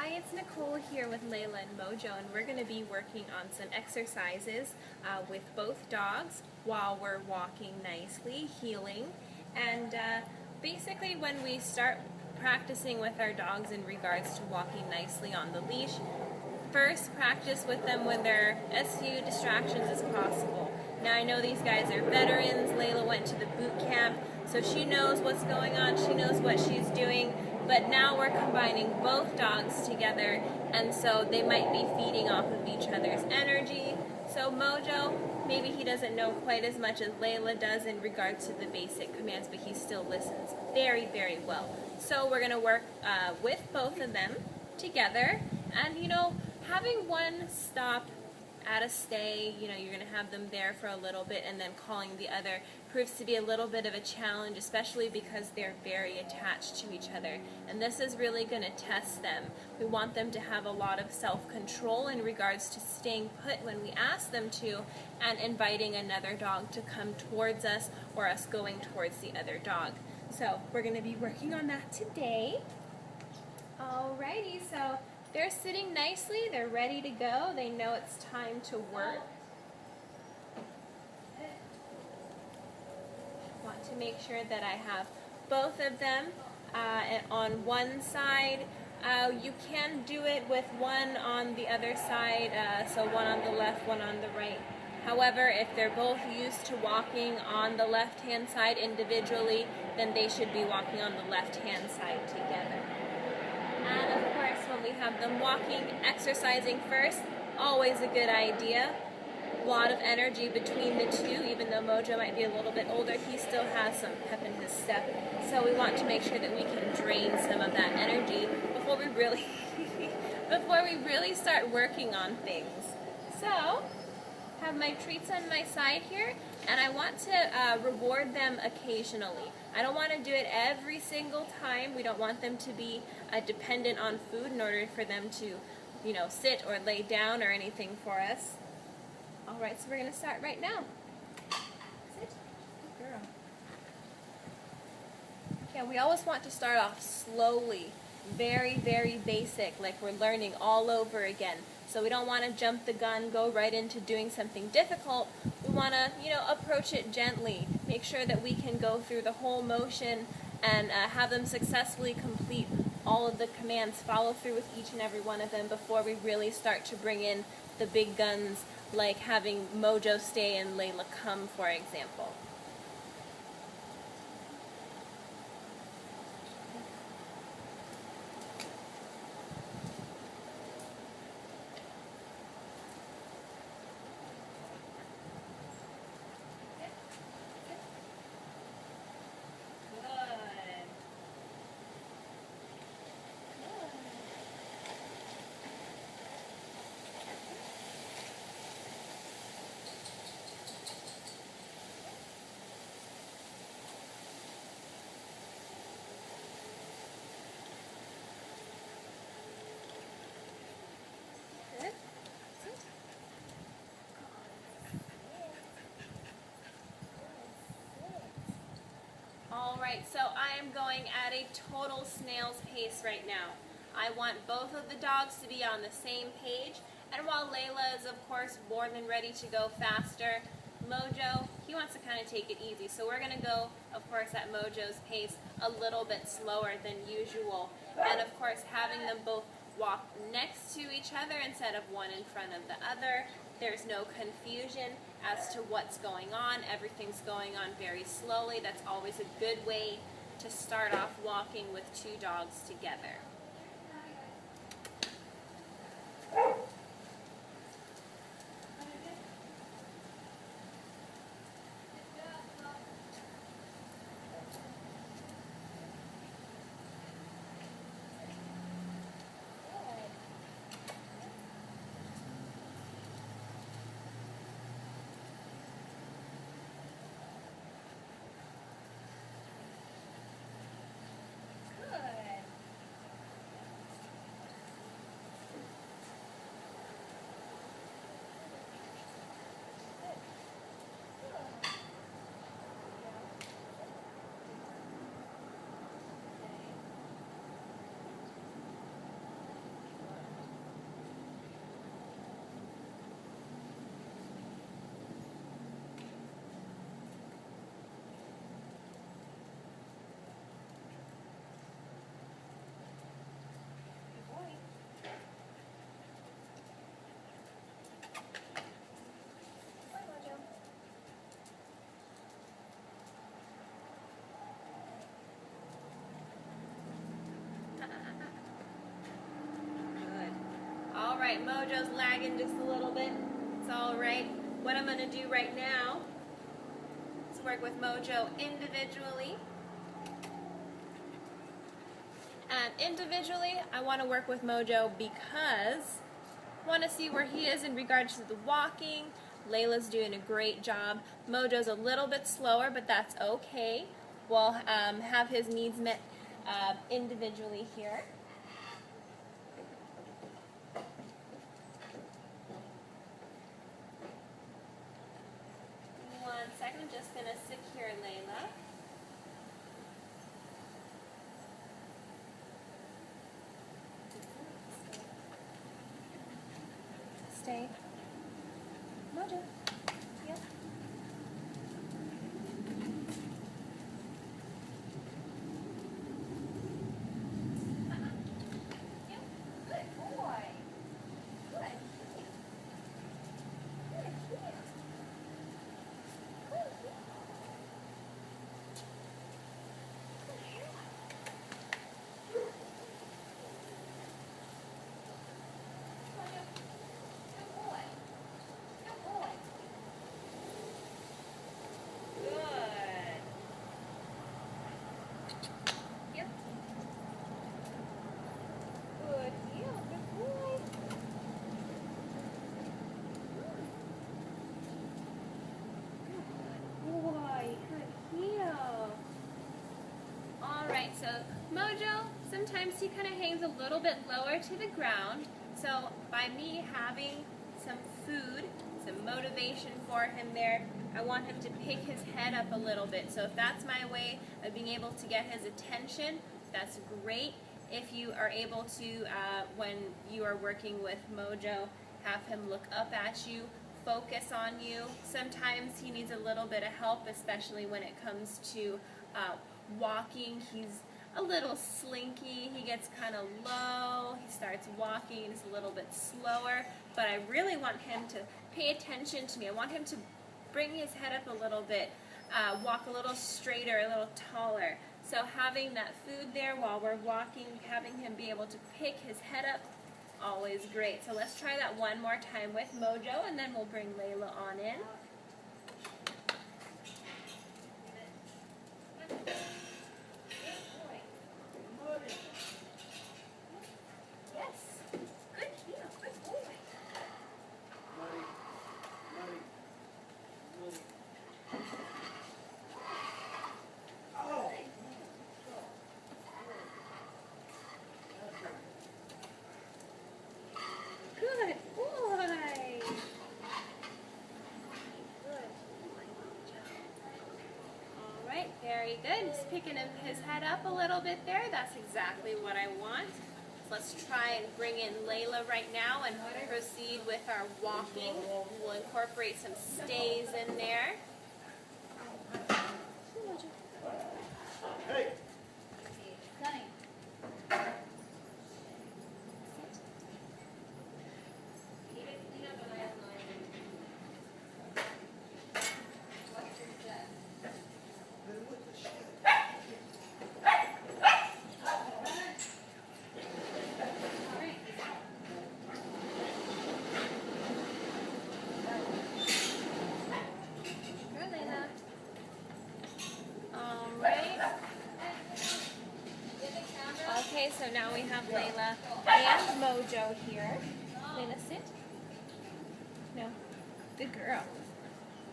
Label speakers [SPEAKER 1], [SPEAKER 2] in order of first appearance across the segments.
[SPEAKER 1] Hi, it's Nicole here with Layla and Mojo, and we're going to be working on some exercises with both dogs while we're walking nicely, healing. And basically when we start practicing with our dogs in regards to walking nicely on the leash, first practice with them when there are as few distractions as possible. Now I know these guys are veterans. Layla went to the boot camp, so she knows what's going on, she knows what she's doing, but now we're combining both dogs together, and so they might be feeding off of each other's energy. So Mojo, maybe he doesn't know quite as much as Layla does in regards to the basic commands, but he still listens very, very well. So we're going to work with both of them together, and having one stop at a stay, you're going to have them there for a little bit and then calling the other proves to be a little bit of a challenge, especially because they're very attached to each other. And this is really going to test them. We want them to have a lot of self-control in regards to staying put when we ask them to and inviting another dog to come towards us or us going towards the other dog. So we're going to be working on that today. Alrighty, so they're sitting nicely, they're ready to go, they know it's time to work. Want to make sure that I have both of them on one side. You can do it with one on the other side, so one on the left, one on the right. However, if they're both used to walking on the left-hand side individually, then they should be walking on the left-hand side together. And of course, when we have them walking, exercising first, always a good idea. A lot of energy between the two, even though Mojo might be a little bit older, he still has some pep in his step. So we want to make sure that we can drain some of that energy before we really, start working on things. So, have my treats on my side here, and I want to reward them occasionally. I don't want to do it every single time. We don't want them to be dependent on food in order for them to, sit or lay down or anything for us. All right, so we're going to start right now. Sit. Good girl. Yeah, we always want to start off slowly, very, very basic, like we're learning all over again. So we don't want to jump the gun, go right into doing something difficult. We want to, approach it gently, make sure that we can go through the whole motion and have them successfully complete all of the commands, follow through with each and every one of them before we really start to bring in the big guns, like having Mojo stay and Layla come, for example. Alright, so I am going at a total snail's pace right now. I want both of the dogs to be on the same page, and while Layla is of course more than ready to go faster, Mojo, he wants to kind of take it easy. So we're going to go, of course, at Mojo's pace a little bit slower than usual. And of course, having them both walk next to each other instead of one in front of the other. There's no confusion as to what's going on. Everything's going on very slowly. That's always a good way to start off walking with two dogs together. right, Mojo's lagging just a little bit. It's all right. What I'm going to do right now is work with Mojo individually. And individually, I want to work with Mojo because I want to see where he is in regards to the walking. Layla's doing a great job. Mojo's a little bit slower, but that's okay. We'll have his needs met individually here. One second, I'm just going to secure Layla. Stay. Mojo. Yep. Good boy. Good. Good. So Mojo, sometimes he kind of hangs a little bit lower to the ground. So by me having some food, some motivation for him there, I want him to pick his head up a little bit. So if that's my way of being able to get his attention, that's great. If you are able to, when you are working with Mojo, have him look up at you, focus on you. Sometimes he needs a little bit of help, especially when it comes to walking. He's a little slinky, he gets kind of low, he starts walking, he's a little bit slower, but I really want him to pay attention to me. I want him to bring his head up a little bit, walk a little straighter, a little taller. So having that food there while we're walking, having him be able to pick his head up, always great. So let's try that one more time with Mojo, and then we'll bring Layla on in. Very good. Just picking his head up a little bit there. That's exactly what I want. So let's try and bring in Layla right now and proceed with our walking. We'll incorporate some stays in there.
[SPEAKER 2] Hey.
[SPEAKER 1] Okay, so now we have Layla and Mojo here. Layla, sit. No. Good girl.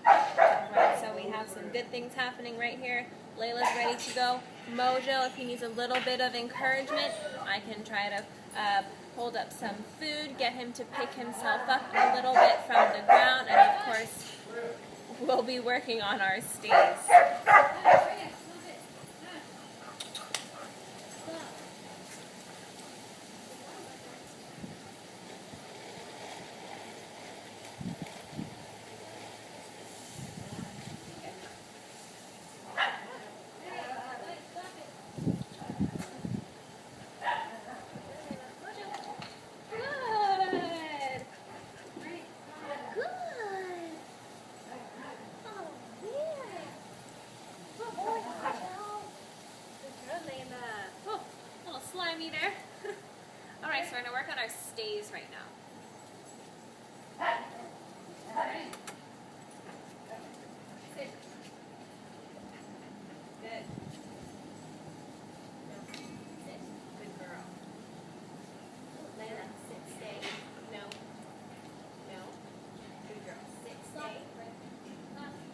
[SPEAKER 1] Alright, so we have some good things happening right here. Layla's ready to go. Mojo, if he needs a little bit of encouragement, I can try to hold up some food, get him to pick himself up a little bit from the ground, and of course, we'll be working on our stays. There. Alright, so we're going to work on our stays right now.